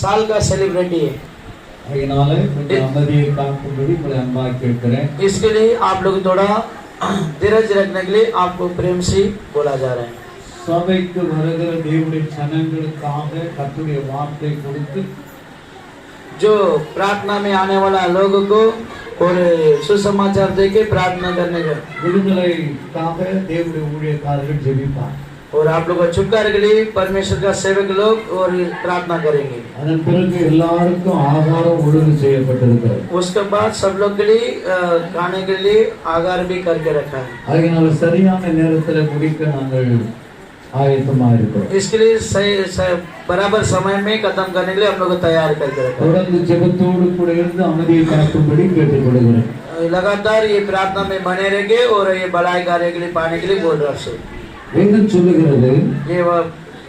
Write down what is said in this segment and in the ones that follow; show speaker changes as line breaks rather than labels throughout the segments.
साल का सेलिब्रिटी है। इसके लिए आप लोग थोड़ा धीरज रखने के लिए आपको प्रेम से बोला जा रहा है।
சபைக்கு வருகிற தேவனுடைய ஜனங்களுக்காக கர்த்தருடைய வார்த்தை கொடுத்து
जो प्रार्थना में आने वाला लोगों को और सुसमाचार देके प्रार्थना करने का
விடுதலைக்காக தேவனுடைய ஊழியக்காரர்கள் ஜெபிப்பார்
और आप लोग को छुटकारे के लिए परमेश्वर का सेवक लोग और प्रार्थना करेंगे।
அதன் பிறகு எல்லாருக்கும் ஆகாரம் ஒழுங்கு செய்யப்பட்டிருக்கிறது।
उसके बाद सब लोग के लिए खाने के लिए आहार भी करके रखा है।
அதனால சரியான நேரத்துல முடிக்க நாங்கள் ஆயத்தமா இருக்கிறோம்।
इसके लिए बराबर समय में खत्म करने के लिए हम लोग को तैयार करके रखा है।
தொடர்ந்து ஜெபத்தோடு கூட இருந்து அமைதியை காக்கும்படி கேட்டுக்கொள்கிறேன்।
लगातार ये प्रार्थना में बने रहेंगे और ये भलाई कार्य के लिए पाने के लिए बोल रहा है।
வேதம் சொல்லுகிறது,
ये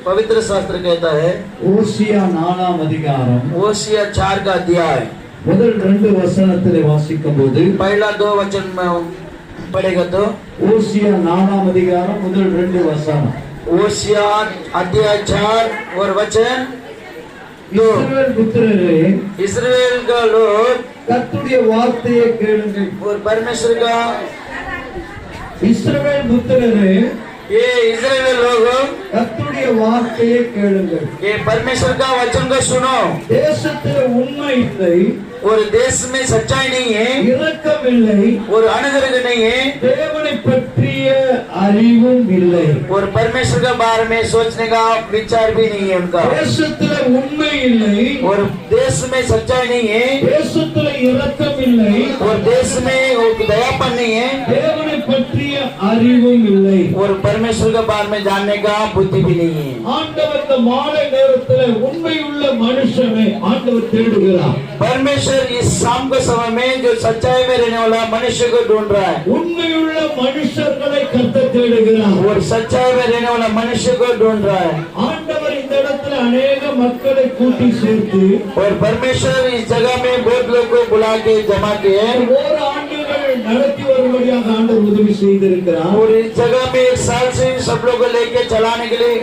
पवित्र शास्त्र कहता है,
ஓசியா 4ஆம் அதிகாரம்
ओसिया 4 का अध्याय
முதல் 2 வசனத்திலே வாசிக்கும்போது
पहला 2 वचन में पढ़ेगा तो
ஓசியா 4ஆம் அதிகாரம் முதல் 2 வசனம்
ओसिया अध्याय 4 और वचन
இஸ்ரவேல் புத்திரரே
इस्राएल का लोग
கர்த்தருடைய வார்த்தையை கேளுங்கள்।
और परमेश्वर का
இஸ்ரவேல் புத்திரரே
ये इस्राएल लोग
கர்த்தருடைய வார்த்தையை கேளுங்கள்।
ये परमेश्वर का वचन को सुनो।
தேசத்தில் உண்மை இல்லை,
और देश में सच्चाई नहीं है
இரக்கம் இல்லை,
और अनुग्रह नहीं है
தேவனை பற்றிய அறிவும் இல்லை,
और परमेश्वर के बारे में सोचने का विचार भी नहीं है उनका।
தேசத்தில் உண்மை இல்லை,
और देश में सच्चाई नहीं है
தேசத்தில் இரக்கம் இல்லை,
और देश में वो दयापन नहीं है
தேவனை பற்றிய அறிவும் இல்லை।
और परमेश्वर के बारे में जानने का बुद्धि भी नहीं है।
ஆண்டவர் இந்த மாலை நேரத்தில் உண்மையுள்ள மனுஷனை ஆண்டவர் தேடுகிறார்।
परमेश्वर इस शाम के समय में जो सच्चाई में रहने वाला मनुष्य को ढूंढ रहा है
உண்மையுள்ள மனுஷர்களை கர்த்தர் தேடுகிறார்।
और सच्चाई में रहने वाला मनुष्य को ढूंढ रहा है।
ஆண்டவர் இந்த இடத்துல अनेक மக்களை கூட்டி சேர்த்து
और परमेश्वर इस जगह में बहुत लोग को बुला के जमा किए
ஒரு ஆண்டுகள் நடத்தி வரும்படியாக ஆண்டவர் உதவி செய்திருக்கிறார்।
और इस जगह में 1 साल से सब लोग को लेके चलाने के लिए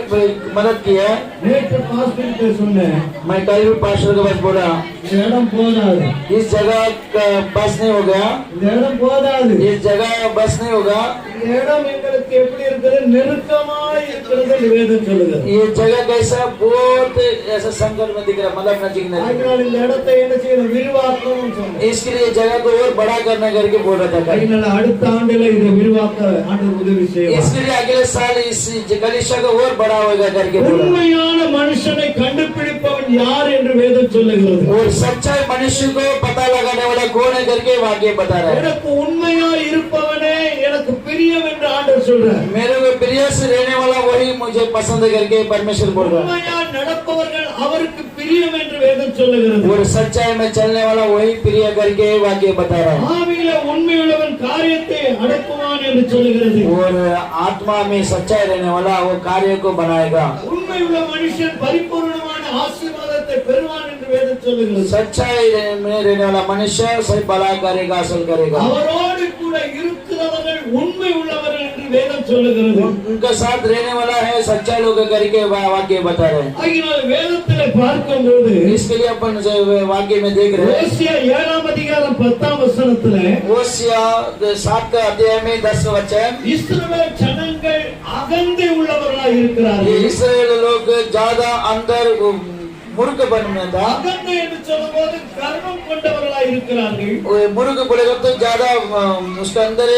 मदद किया है।
நேற்று பாஸ்டர்கிட்ட சொன்னேன்,
मैं कल भी पास्टर के पास बोला
இந்த இடம் போதாது,
इस जगह का बस नहीं होगा,
இந்த இடம் போதாது,
इस जगह बस नहीं होगा।
இந்த இடம் எங்களுக்கு எப்படி இருக்குது, நெருக்கமாய் இருக்கிறது வேதம் சொல்லுகிறது।
ये जगह कैसा बहुत ऐसा संकट में दिख रहा है, मतलब नजदीक नहीं।
அதனால இந்த இடத்தை என்ன செய்யணும், விரிவாக்கணும்னு சொன்னேன்।
इसके लिए जगह को और बड़ा करने करके बोल रहा था।
அதனால அடுத்த ஆண்டுல இதை விரிவாக்க ஆண்டவர் உதவி செய்வார்।
इसके लिए अगले साल इस कलीसिया को और बड़ा होगा करके बोला।
உண்மையான மனுஷனை கண்டுபிடிப்பவன் யார் என்று வேதம் சொல்லுகிறது।
और सच्चाई मनुष्य को पता लगाने वाला कौन है करके वाक्य बता रहा है।
எனக்கு உண்மையா இருப்பவனே எனக்கு பிரியம் என்று ஆண்டவர் சொல்றார்।
मेरे को प्रिय से रहने वाला वही मुझे पसंद करके परमेश्वर बोल रहा है।
உண்மையா நடப்பவர்கள் அவருக்கு பிரியம் என்று வேதம் சொல்லுகிறது।
और सच्चाई में चलने वाला वही प्रिय करके वाक्य बता रहा है।
ஆவியில உண்மையுள்ளவன் காரியத்தை அடக்குவான் என்று சொல்லுகிறது।
और आत्मा में सच्चाई रहने वाला वो कार्य को बनाएगा।
உண்மையுள்ள மனுஷன் பரிபூர்ணமான ஆசீர்வாதத்தை பெறுவான் என்று வேதம் சொல்லுகிறது।
सच्चाई में रहने वाला मनुष्य सही भला करेगा, हासिल करेगा।
அவரோடு கூட இருக்கிறவர்கள் உண்மை உள்ளவர்கள் என்று வேதம் சொல்லுகிறது।
उनका साथ रहने वाला है सच्चाई लोग करके वाक्य बता रहे हैं।
ஆகினால் வேதத்திலே பார்க்கும்போது
इसके लिए अपन वाक्य में देख रहे हैं
ஓசியா 7ஆம் அதிகாரம் 10ஆம் வசனத்திலே
ओसिया 7 का अध्याय में 10 वचन,
இஸ்ரவேல் ஜனங்கள் அகந்தை உள்ளவர்களாய்
ये
இருக்கிறார்கள்।
इस्राएल लोग ज्यादा अंदर मुर्ग बनने था।
அகந்தை என்று சொல்லும்போது கர்வம் கொண்டவர்களாய் இருக்கிறார்கள்।
मुर्ग बोलेगा तो ज्यादा उसके अंदर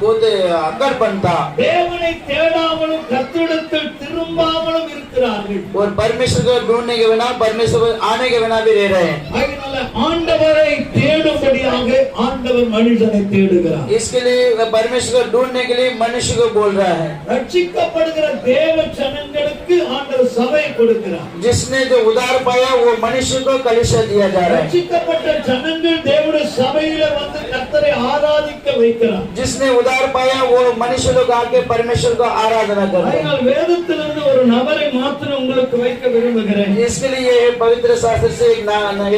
बहुत अकड़ बनता
தேவனை தேடாமலும் கர்த்தரிடத்தில் திரும்பாமலும் இருக்கிறார்கள்।
और परमेश्वर को ढूंढने के बिना, परमेश्वर को आने के बिना भी रह रहे हैं।
ஆகினால ஆண்டவரை தேடும்படியாக ஆண்டவர் மனுஷனை தேடுகிறார்।
इसके लिए परमेश्वर को ढूंढने के लिए मनुष्य को बोल रहा है।
ரட்சிக்கப்படுகிற தேவ ஜனங்களுக்கு ஆண்டவர் சபை கொடுக்கிறார்।
जिसने जो उधार पाया वो मनुष्य को कलीसिया दिया जा रहा है।
ரட்சிக்கப்பட்ட ஜனங்கள் தேவனுடைய சபையில வந்து கர்த்தரை ஆராதிக்க வைக்கிறார்।
जिसने उधार पाया वो मनुष्य लोग आके परमेश्वर को आराधना करते हैं।
ஆகினால் வேதத்திலிருந்து ஒரு நபரை மாத்திரம் உங்களுக்கு வைக்க விரும்புகிறேன்।
इसके लिए पवित्र शास्त्र से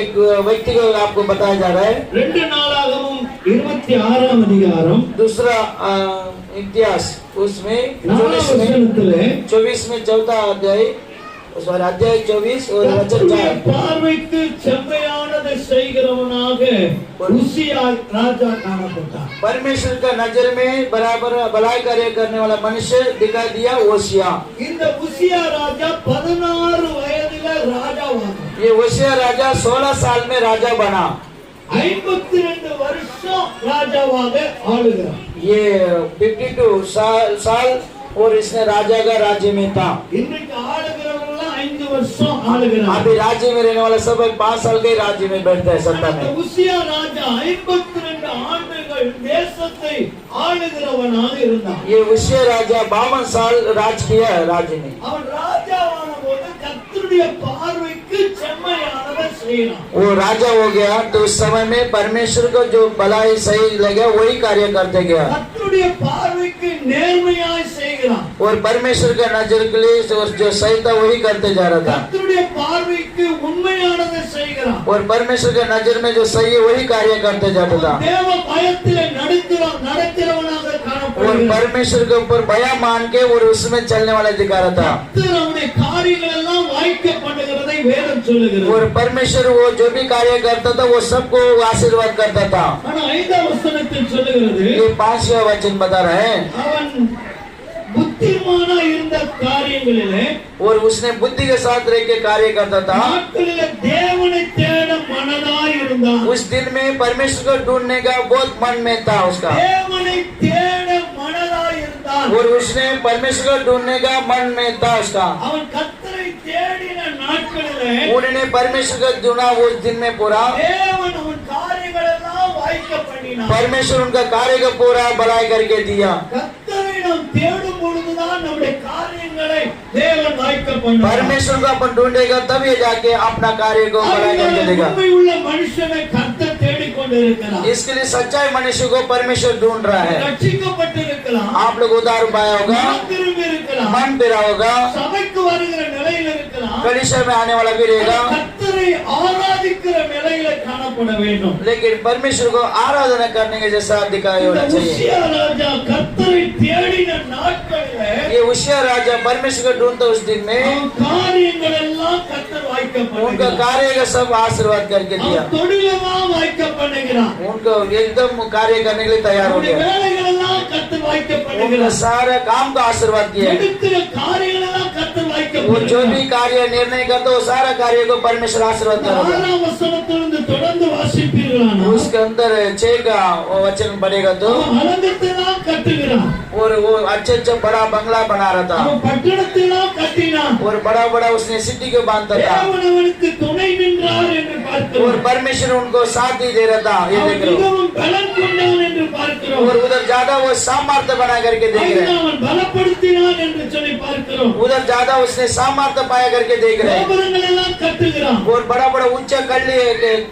एक व्यक्ति को आपको बताया जा रहा है।
2 நாளாகமம் 26ஆம் அதிகாரம்
दूसरा इतिहास उसमें 24 में 4था अध्याय सॉरी अध्याय 24 और वचन
கர்த்தருடைய
4
பார்வைக்கு செம்மையானதை செய்கிறவனாக உசியா ராஜா காணப்பட்டான்.
परमेश्वर का नजर में बराबर भलाई कार्य करने वाला मनुष्य दिखाई दिया ओसिया।
இந்த உசியா ராஜா 16 வயதில ராஜாவானான்.
ये ओसिया राजा 16 साल में राजा बना।
52 வருஷம் ராஜாவாக ஆளுகிறான்.
ये 52 साल और इसने राजा का राज्य में था।
இன்னைக்கு ஆளுகிறவங்க 5 வருஷம் ஆளுகிறான்.
अभी राज्य में रहने वाला सब 5 साल के राज्य में बैठता है सत्ता में।
உசியா ராஜா 52 ஆண்டுகள் தேசத்தை ஆளுகிறவனாக இருந்தான்.
ये ओसिया राजा 52 साल राज किया राज्य में।
அவன் ராஜாவான போது கர்த்தருடைய பார்வைக்கு செம்மையானதை செய்யலாம்.
वो राजा हो गया तो उस समय में परमेश्वर को जो भलाई सही लगा वही कार्य करते गया
கர்த்தருடைய பார்வைக்கு நேர்மையாய் செய்கிறான்.
और परमेश्वर का नजर के लिए जो सही था वही करते जा रहा था
கர்த்தருடைய பார்வைக்கு உண்மையானதை செய்கிறான்.
और परमेश्वर के नजर में जो सही है वही कार्य करते जाता था
தேவ பயத்திலே நடக்கிறவனாக
और
காணப்படுகிறான்.
परमेश्वर के ऊपर भया मान के और उसमें चलने वाला दिखा रहा था
கர்த்தர் அவனுடைய காரியங்கள் எல்லாம் வாய்க்கப்படுகிறதை வேதம் சொல்லுகிறது.
और परमेश्वर वो जो भी कार्य करता था वो सबको आशीर्वाद करता था।
ஆனா 5ஆம் வசனத்தில் சொல்லுகிறது
ये 5वां वचन बता रहा है
அவன் புத்திமானா இருந்த காரியங்களிலே
और उसने बुद्धि के साथ रह के कार्य करता था।
நாட்களிலே தேவனை தேட மனதாய் இருந்தான்.
उस दिन में परमेश्वर को ढूंढने का बहुत मन में था उसका
தேவனை தேட மனதாய் இருந்தான்.
और उसने परमेश्वर को ढूंढने का मन में था उसका।
அவன் கர்த்தரை தேடின நாட்களிலே
उन्होंने परमेश्वर को ढूंढा उस दिन में पूरा
தேவன் அவன் காரியங்கள் எல்லாம் வாய்க்க பண்ணினான்.
परमेश्वर उनका कार्य को पूरा भलाई करके दिया।
கர்த்தரை நாம் தேடும் பொழுதுதான் நம்முடைய காரியங்களை தேவன் வாய்க்க பண்ணுவார்.
परमेश्वर को अपन ढूंढेगा तब ये जाके अपना कार्य को भलाई करके देगा।
உண்மையுள்ள மனுஷனை கர்த்தர் தேடிக்கொண்டிருக்கிறார்.
इसके लिए सच्चाई मनुष्य को परमेश्वर ढूंढ रहा है।
ரட்சிக்கப்பட்டிருக்கலாம்,
आप लोग उधार पाया होगा,
மனம் திரும்பி இருக்கலாம்,
मन फिरा होगा,
சபைக்கு வருகிற நிலையில் இருக்கலாம்,
कलीसिया में आने वाला भी रहेगा,
கர்த்தரை ஆராதிக்கிற நிலையில காணப்பட வேண்டும்.
लेकिन परमेश्वर को आराधना करने के जैसा दिखाई होना
இந்த
चाहिए।
உசியா ராஜா கர்த்தரை தேடின நாட்களிலே
ये उसिया राजा परमेश्वर को ढूंढता उस दिन में
அவன் காரியங்கள் எல்லாம் கர்த்தர் வாய்க்க
उनका
பண்ணுகிறார்.
कार्य का सब आशीर्वाद करके दिया।
அவன் தொழிலெல்லாம் வாய்க்க பண்ணுகிறான்.
उनको एकदम कार्य करने के लिए तैयार हो
அவனுடைய
गया।
வேலைகள் எல்லாம் கர்த்தர் வாய்க்க
उनका
பண்ணுகிறார்.
सारा काम का आशीर्वाद किया।
எடுக்கிற காரியங்கள் எல்லாம் கர்த்தர் வாய்க்க
वो जो
பண்ணுகிறார்.
भी कार्य निर्णय करता वो सारा कार्य को परमेश्वर आशीर्वाद करेगा।
6ஆம் வசனத்திலிருந்து தொடர்ந்து வாசிப்பீர்களானால்
उसके अंदर 6 का वो वचन पड़ेगा तो
அவன் அலங்கத்தெல்லாம் கட்டுகிறான்.
और वो अच्छे बड़ा बंगला बना रहा था
அவன் பட்டணத்தெல்லாம் கட்டினான்.
और बड़ा बड़ा उसने सिटी को बांधता था
தேவன் அவனுக்கு துணை நின்றார் என்று
और
பார்க்கிறோம்.
परमेश्वर उनको साथ ही दे रहा था। ये
அவன்
देख रहे हो
மிகவும் பலன் கொண்டான் என்று பார்க்கிறோம்.
और उधर ज्यादा वो सामर्थ्य बना करके देख रहे हैं।
அவன் பலப்படுத்தினான் என்று சொல்லி பார்க்கிறோம்.
उधर ज्यादा उसने सामर्थ्य पाया करके देख रहे हैं
கோபுரங்கள் எல்லாம் கட்டுகிறான்.
और बड़ा बड़ा ऊंचा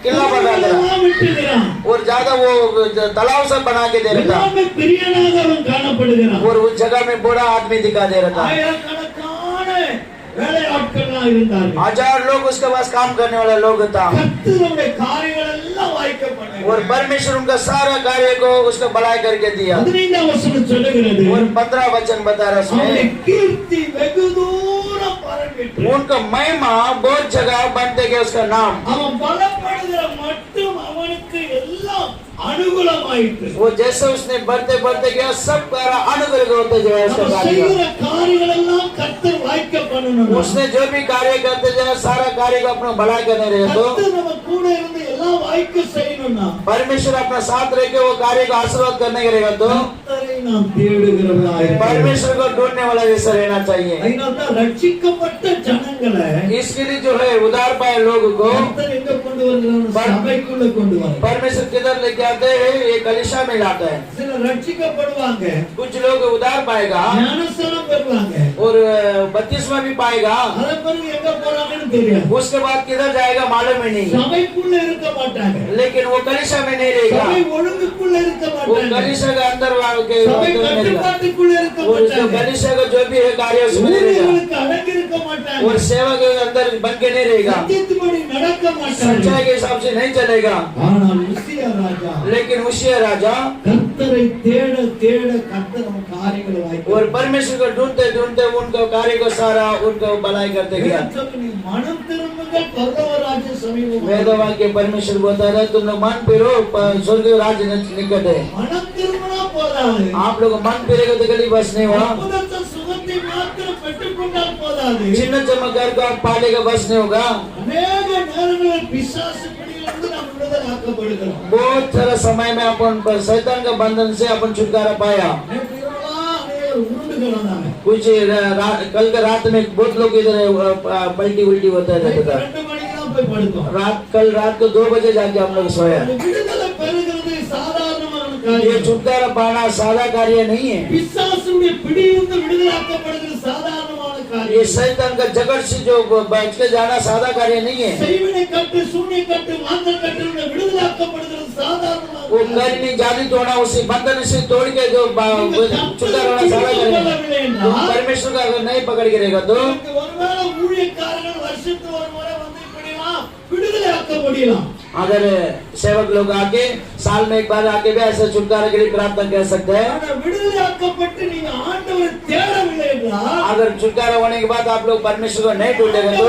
किला बना रहा
எல்லாம் விட்டுகிறான்.
और ज्यादा वो तालाब सब बना के दे रहा
எல்லாமே பிரியனாக அவன் காணப்படுகிறான்.
था और उस जगह में बड़ा आदमी दिखा दे रहा था।
ஆயிரக்கணக்கான வேலையாட்கள்லாம் இருந்தார்கள்.
1000 लोग उसके पास काम करने वाला लोग था
கர்த்தருடைய காரியங்கள் எல்லாம் வாய்க்க பண்ணுகிறார்.
और परमेश्वर उनका सारा कार्य को उसको भलाई करके दिया।
15ஆம் வசனம் சொல்லுகிறது
और 15 वचन बता रहा
அவனுடைய
उसमें
கீர்த்தி வெகு தூரம் பரவிற்று.
उनका महिमा बहुत जगह बनते गए उसका नाम।
அவன் பலப்படுகிற மட்டும் அவனுக்கு எல்லாம் அனுகூலமாயிற்று.
वो जैसे उसने बढ़ते बढ़ते गया सब कार्य अनुग्रह होते गया उसका
அவன்
कार्य।
செய்கிற காரியங்கள் எல்லாம் கர்த்தர் வாய்க்க பண்ணணும்.
उसने जो भी कार्य करते जाए सारा कार्य को अपना भलाई करने रहे तो
கர்த்தர் நம்ம கூட இருந்து எல்லாம் வாய்க்க செய்யணும்னா
परमेश्वर अपना साथ रह के वो कार्य को आशीर्वाद करने के रहेगा तो
கர்த்தரை நாம் தேடுகிறவர்களாக
परमेश्वर को ढूंढने वाला जैसा रहना चाहिए।
அதனால்தான் ரட்சிக்கப்பட்ட ஜனங்களை
इसके लिए जो है उधार पाए लोगों को
கர்த்தர் எங்க கொண்டு வருகிறார்? சபைக்குள்ள கொண்டு வர.
परमेश्वर किधर लेके आते हैं? ये कलीसिया में लाता है।
சிலர் ரட்சிக்கப்படுவாங்க,
कुछ लोग उधार पाएगा
ஞானஸ்நானம் பெறுவாங்க,
और बपतिस्मा भी पाएगा,
அதன் பிறகு எங்க போறாங்கன்னு தெரியாது.
उसके बाद किधर जाएगा मालूम ही नहीं।
சபைக்குள்ள இருக்க மாட்டாங்க,
लेकिन वो कलीसिया में नहीं रहेगा,
சபை ஒழுங்குக்குள்ள இருக்க
वो
மாட்டாங்க,
कलीसिया के अंदर के
சபை
अंदर नहीं रहेगा,
கட்டுப்பாட்டுக்குள்ள இருக்க
और जो
மாட்டாங்க,
कलीसिया का जो भी है कार्य उसमें नहीं रहेगा,
ஊழியர்களுக்கு அடங்கி இருக்க மாட்டாங்க,
और सेवा के अंदर बन के नहीं रहेगा,
சத்தியத்தின்படி நடக்க மாட்டாங்க.
सच्चाई के हिसाब से नहीं चलेगा।
ஆனால் உசியா ராஜா
लेकिन उसिया राजा
கர்த்தரை கர்த்தரை தேட தேட கர்த்தர் நம்ம காரியங்களை வாய்ப்பு
और परमेश्वर को ढूंढते ढूंढते उनको कार्य को सारा उनको भलाई करते गया।
நீ மனம் திரும்புங்கள் பரலோக ராஜ்யம் சமீபம்
वेद वाक्य परमेश्वर बोलता है तुम लोग मन फिरो स्वर्ग राज्य निकट है।
மனம் திரும்பினா போதாது
आप लोग मन फिरेगा तो कभी बस नहीं हुआ।
அற்புதத்தை சுகத்தை மாத்திரம் பெற்றுக்கொண்டால் போதாது
चिन्ह चमत्कार को आप पालेगा बस नहीं होगा।
அநேக நேரங்களில் பிசாசு பிடியிலிருந்து நாம் விடுதலை ஆக்கப்படுகிறோம்
बहुत सारा समय में अपन शैतान का बंधन से अपन छुटकारा पाया। कुछ कल का रात में बहुत लोग इधर पलटी उल्टी होता रहता था। कल रात को 2 बजे जाके हम लोग सोया। ये छुटकारा पाना सादा कार्य नहीं है। ये शैतान का जगत से जो बच के जाना सादा कार्य नहीं है। वो करनी जादू तोड़ना उसी बंधन से तोड़ के जो छुटकारा होना सादा कार्य नहीं। परमेश्वर का अगर नहीं पकड़ के रहेगा तो अगर सेवक लोग आके साल में एक बार आके भी ऐसे छुटकारा के लिए प्रार्थना कर सकते हैं। अगर छुटकारा होने के बाद आप लोग परमेश्वर को नहीं ढूंढेगा तो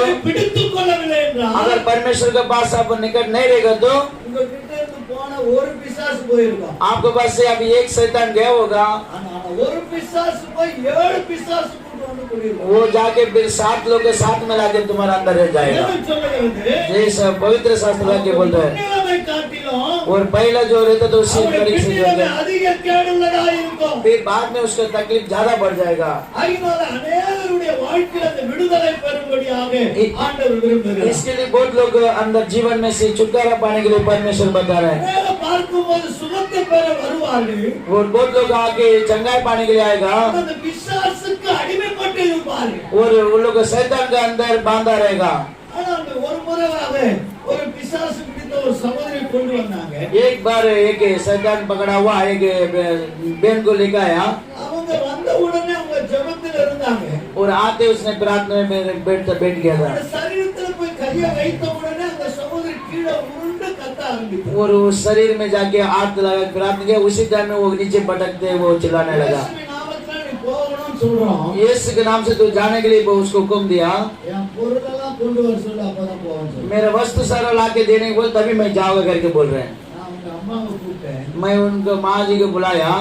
अगर परमेश्वर के पास आप निकट नहीं रहेगा तो आपके पास से अभी एक शैतान गया होगा। वो जाके फिर 7 लोग के साथ में लाके तुम्हारा अंदर रह जाएगा। ये सब पवित्र शास्त्र वाक्य बोलता है। और पहला जो रहता तो उसी तरीके से फिर बाद में उसका तकलीफ ज्यादा बढ़ जाएगा। इसके लिए बहुत लोग अंदर जीवन में से छुटकारा पाने के लिए परमेश्वर बता रहे हैं। और बहुत लोग आके चंगाई पाने के लिए आएगा और उन लोग शैतान का अंदर बांधा रहेगा। एक बार एक शैतान पकड़ा हुआ एक बहन को लेकर आया और आते उसने प्रार्थना में बैठ गया था और उस शरीर में जाके हाथ लगा प्रार्थना किया। उसी टाइम में वो नीचे पटकते वो चिल्लाने लगा। यीशु के नाम से तो जाने के लिए वो उसको हुक्म दिया। मेरा वस्तु सारा लाके देने को बोल तभी मैं जाऊंगा करके बोल रहे हैं। मैं उनको माँ जी को बुलाया।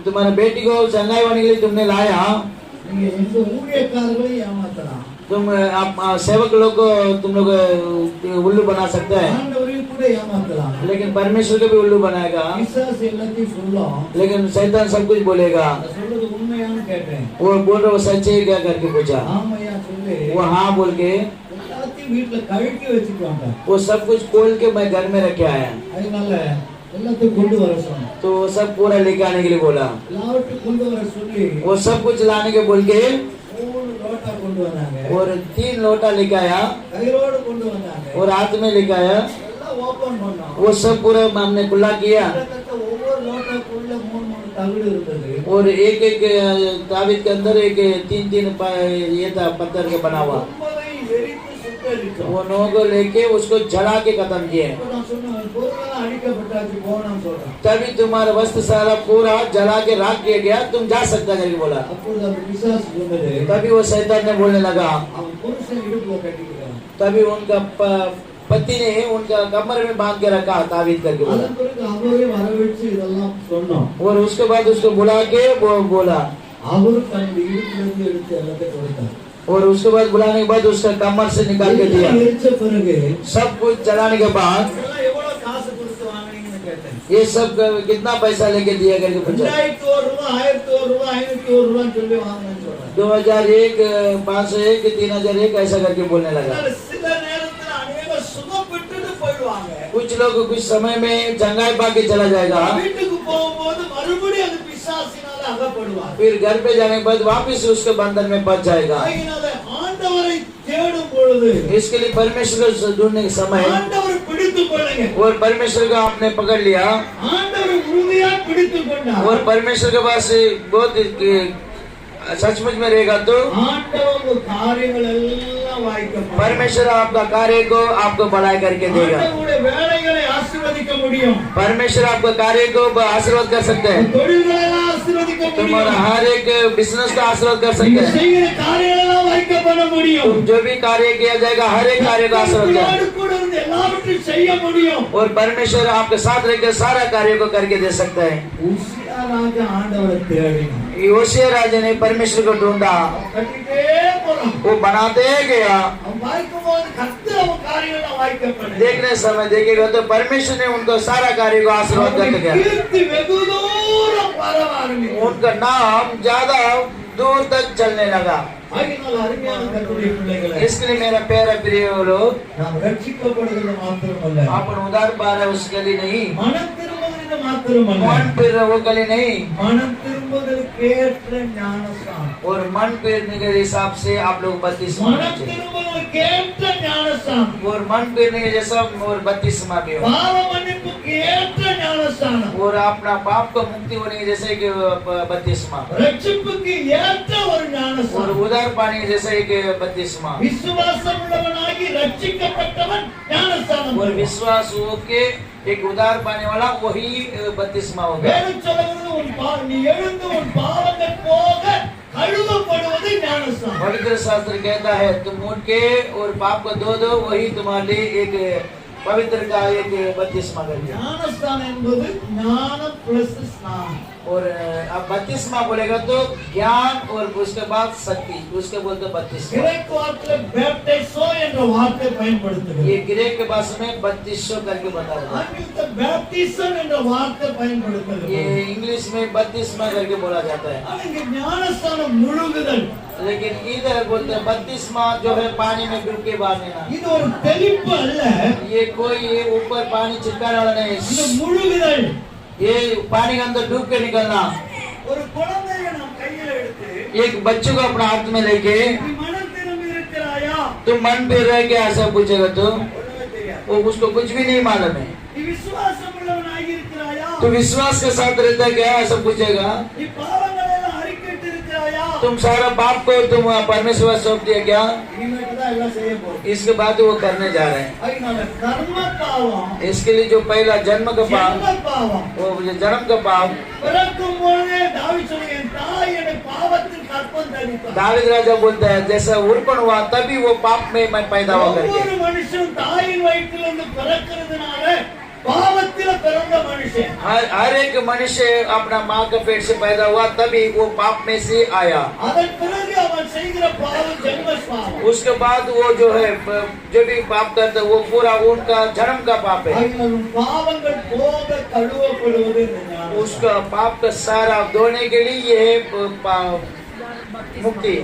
तुम्हारे बेटी को चंगाई होने के लिए तुमने लाया। तुम सेवक लोग को तुम लोग उल्लू बना सकते हैं लेकिन परमेश्वर को भी उल्लू बनाएगा। लेकिन शैतान सब कुछ बोलेगा। वो बोल रहे वो सच्चे है क्या करके पूछा। वो हाँ बोल के वो सब कुछ खोल के मैं घर में रखे आया तो सब पूरा लेके आने के लिए बोला। वो सब कुछ लाने के बोल के और 3 लोटा लेके आया और हाथ में लेके आया। वो सब पूरा हमने खुला किया और एक एक ताबीज के अंदर एक 3 ये था पत्थर का बना हुआ। वो नौ को लेके उसको जला के खत्म किए। तभी तुम्हारा वस्त्र सारा पूरा जला के राख दिया गया तुम जा सकता करके बोला। तभी वो शैतान ने बोलने लगा। तभी उनका पति ने उनका कमर में बांध के रखा ताबीज करके बोला। और उसके बाद उसको बुला के वो बोला और उसके बाद बुलाने के बाद उसका कमर से निकाल के दिया। सब कुछ चलाने के बाद ये सब कितना पैसा लेके दिया करके पूछा। 2001 501 3001 ऐसा करके बोलने लगा। कुछ लोग कुछ समय में चंगाई पाके चला जाएगा फिर घर पे जाने के बाद वापिस उसके बंधन में फंस जाएगा। इसके लिए परमेश्वर को ढूंढने के समय और परमेश्वर को आपने पकड़ लिया और परमेश्वर के पास बहुत सचमुच में रहेगा तो परमेश्वर आपका कार्य को आपको बढ़ाई करके देगा।
ஆசீர்வதிக்க முடியும்.
परमेश्वर आपके कार्य को आशीर्वाद कर सकते हैं.
தொழில்களை எல்லாம் ஆசீர்வதிக்க
तुम्हारा
முடியும்.
हर एक बिजनेस का आशीर्वाद कर सकते
நீங்க
हैं.
செய்கிற காரியங்களை எல்லாம் வாய்க்க பண்ண முடியும்.
तुम जो भी कार्य किया जाएगा हर एक कार्य का आशीर्वाद कर.
உங்களோடு கூட இருந்து எல்லாவற்றையும் செய்ய முடியும்.
और परमेश्वर आपके साथ रहकर सारा कार्य को करके दे सकता है.
உசியா ராஜா ஆண்டவரை தேடினான்.
योशिया राजा ने परमेश्वर को ढूंढा.
கட்டிட்டே போறான்.
वो बनाते गया.
அவன் வாய்க்கும் போது கர்த்தர் அவன் காரியங்களை வாய்க்க பண்ணார்.
देखने समय देखेगा तो परमेश्वर ने उनको सारा कार्य को आशीर्वाद करके गया.
கீர்த்தி வெகு தூரம் பரவ ஆரம்பித்தது.
उनका नाम ज्यादा दूर तक चलने लगा.
ஆகினால் அருமையான கர்த்தருடைய பிள்ளைகளே,
इसके लिए मेरा प्यारा प्रिय लोग,
நாம் ரட்சிக்கப்படுகிறது மாத்திரமல்ல,
अपन उधार पा रहे उसके लिए नहीं,
மனம் திரும்புகிறது மாத்திரமல்ல,
मन फिर वो के लिए नहीं,
மனம் திரும்புவதற்கு ஏற்ற ஞானஸ்நானம்.
और मन फिरने के हिसाब से आप लोग बत्तीसमा
மனம் திரும்புவதற்கு ஏற்ற ஞானஸ்நானம்.
और मन फिरने के जैसा और बत्तीसमा भी हो,
பாவ மன்னிப்புக்கு ஏற்ற ஞானஸ்நானம்.
और अपना पाप को मुक्ति होने के जैसे कि बत्तीसमा,
ரட்சிப்புக்கு ஏற்ற ஒரு
और
ஞானஸ்நானம்.
उधार पाने के जैसे एक बत्तीसमा,
விசுவாசம் உள்ளவனாகி ரட்சிக்கப்பட்டவன் ஞானஸ்நானம்.
और विश्वास हो के एक उधार पाने वाला वही बत्तीसमा होगा.
வேதம் சொல்கிறது நீ எழுந்து உன் பாவங்கள் போக கழுவப்படுவது ஞானஸ்நானம்.
पवित्र शास्त्र कहता है तुम उठ के और पाप को दो वही तुम्हारे लिए एक पवित्र का एक बत्तीसमा कर दिया.
ஞானஸ்நானம் என்பது ஞானம் பிளஸ் ஸ்நானம்.
और अब बत्तीसमा बोलेगा तो ज्ञान और उसके बाद शक्ति, उसके बोलते बत्तीसमा.
கிரேக்க வார்த்தையில் பேப்டைசோ என்ற வார்த்தை பயன்படுத்துகிறது.
ये ग्रीक के भाषा में 3200 करके बता रहा है.
ஆங்கிலத்தில் பேப்டிசம் என்ற வார்த்தை பயன்படுத்துகிறது.
ये इंग्लिश में बत्तीसमा करके बोला जाता है.
ஆனா இங்க ஞானஸ்நானம் முழுகுதல்.
लेकिन इधर बोलते हैं बत्तीसमा जो है पानी में डूब के बाहर निकलना.
இது ஒரு தெளிப்பு அல்ல,
ये कोई ऊपर पानी चिपकाने वाला नहीं.
இது முழுகுதல்.
ये पानी के अंदर डूब के निकलना.
ஒரு குழந்தையை நாம் கையில எடுத்து
एक बच्चे को अपना हाथ में लेके
நீ மனம் திரும்பி இருக்கிறாயா?
तुम मन फिर रहे क्या ऐसा पूछेगा तो
ஒண்ணுமே தெரியாது.
वो उसको कुछ भी नहीं मालूम है.
நீ விசுவாசம் உள்ளவனாகி இருக்கிறாயா?
तो विश्वास के साथ रहता क्या ऐसा पूछेगा.
நீ பாவங்களை எல்லாம் அறிக்கையிட்டு இருக்கிறாயா?
तुम सारा पाप को तुम परमेश्वर सौंप दिया क्या.
இனிமேட்டு தான் எல்லாம் செய்ய போறோம்.
इसके बाद वो करने जा रहे हैं.
அதனால கர்ம பாவம்,
इसके लिए जो पहला जन्म का पाप,
ஜென்ம பாவம்.
वो जो जन्म का पाप,
பிறக்கும் பொழுதே தாவீது சொல்லுங்க, என் தாய் என்னை பாவத்தில் கற்பம் தரித்தாள்.
दाऊद राजा बोलता है जैसा उर्पण हुआ तभी वो पाप में मैं पैदा हुआ करके.
ஒவ்வொரு மனுஷன் தாயின் வயிற்றிலிருந்து பிறக்கிறதுனால பாவத்தில பிறந்த மனுஷன்.
हर एक मनुष्य अपना माँ के पेट से पैदा हुआ तभी वो पाप में से आया.
அதன் பிறகு அவன் செய்கிற பாவம் ஜென்ம பாவம்.
उसके बाद वो जो है जो भी पाप करता है वो पूरा उनका जन्म का पाप है.
அதனால பாவங்கள் போக கழுவப்படுவது இந்த ஞானம்.
उसका पाप का सारा धोने के लिए ये है मुक्ति.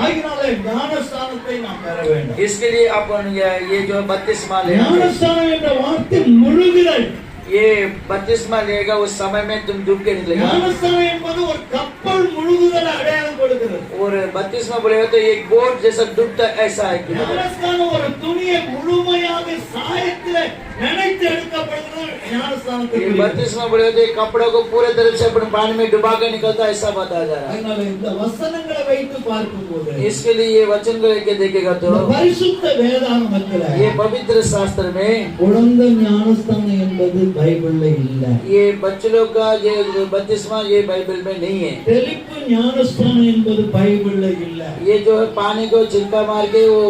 அதனால ஞானஸ்நானத்தை நாம் பெற வேண்டும்.
इसके लिए अपन ये जो बत्तीसमा लेना,
ஞானஸ்நானம் என்ற வார்த்தை முழுகுதல்.
ये बत्तीसमा लेगा उस समय में तुम डूब के निकलेगा.
ஞானஸ்நானம் என்பது ஒரு கப்பல் முழுகுதல் அடையாளம் கொடுக்கிறது.
और बत्तीसमा बोलेगा तो एक बोट जैसा डूबता ऐसा है.
ஞானஸ்நானம் ஒரு துணியை முழுமையாக சாயத்திலே நினைத்து எடுக்கப்படுகிறது.
ये
ஞானஸ்நானத்துக்கு
बत्तीसमा बोलेगा तो एक कपड़े को पूरे तरह से अपने पानी में डुबा के निकलता ऐसा बताया जा रहा है.
அதனால இந்த வசனங்களை வைத்து பார்க்கும்போது
इसके लिए ये वचन को लेके देखेगा तो
இந்த பரிசுத்த வேதாகமத்துல
ये पवित्र शास्त्र में
குழந்தை ஞானஸ்நானம் என்பது பைபிள்ல இல்ல.
ये बच्चों लोग का ये बत्तीसमा ये बाइबल में नहीं है.
தெளிப்பு ஞானஸ்நானம் என்பது பைபிள்ல இல்ல.
ये जो है पानी को छिलका मार के वो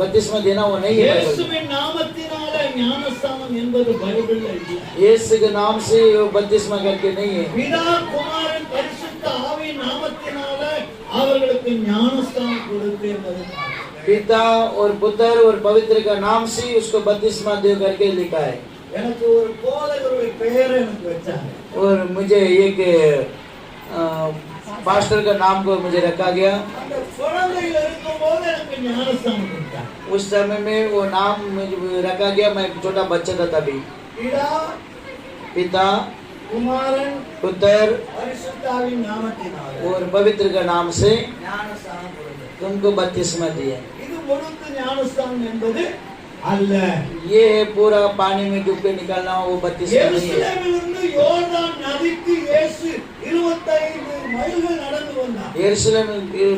बत्तीसमा देना वो नहीं है.
இயேசுவின் நாமத்தினால ஞானஸ்நானம் என்பது பைபிள்ல இல்ல.
यीशु के नाम से वो बत्तीसमा करके नहीं है.
பிதா குமாரன் பரிசுத்த ஆவியின் நாமத்தினால அவர்களுக்கு ஞானஸ்நானம் கொடுத்து என்பது
पिता और पुत्र और पवित्र का नाम से उसको बत्तीसमा दे करके लिखा है.
எனக்கு ஒரு போதகருடைய பெயரை எனக்கு வச்சாங்க.
और मुझे एक पास्टर का नाम को मुझे रखा गया.
அந்த குழந்தையில இருக்கும்போது எனக்கு ஞானஸ்நானம் கொடுத்தாங்க.
उस समय में वो नाम मुझे रखा गया. मैं छोटा बच्चा था तभी.
பிதா
पिता
குமாரன்
पुत्र
பரிசுத்த ஆவியின் நாமத்தினால
और पवित्र का नाम से
ஞானஸ்நானம் கொடுத்தாங்க.
तुमको बत्तीसमा दिया.
இது முழுக்க ஞானஸ்நானம் என்பது அல்ல.
ये पूरा पानी में डूब के निकलना वो बत्तीसमा नहीं है.
எருசலேமிலிருந்து யோர்தான் நதிக்கு இயேசு 25 மைல்கள் நடந்து வந்தார்.
यरूशलेम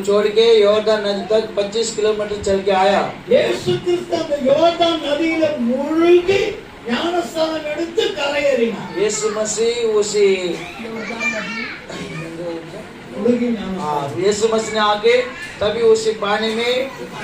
छोड़ के यॉर्दन नदी तक 25 किलोमीटर चल के आया.
இயேசு கிறிஸ்து அந்த யோர்தான் நதியில முழுகி ஞானஸ்நானம் எடுத்து கரையேறினார்.
यीशु मसीह उसी यीशु मसीह ने आके तभी उसी पानी में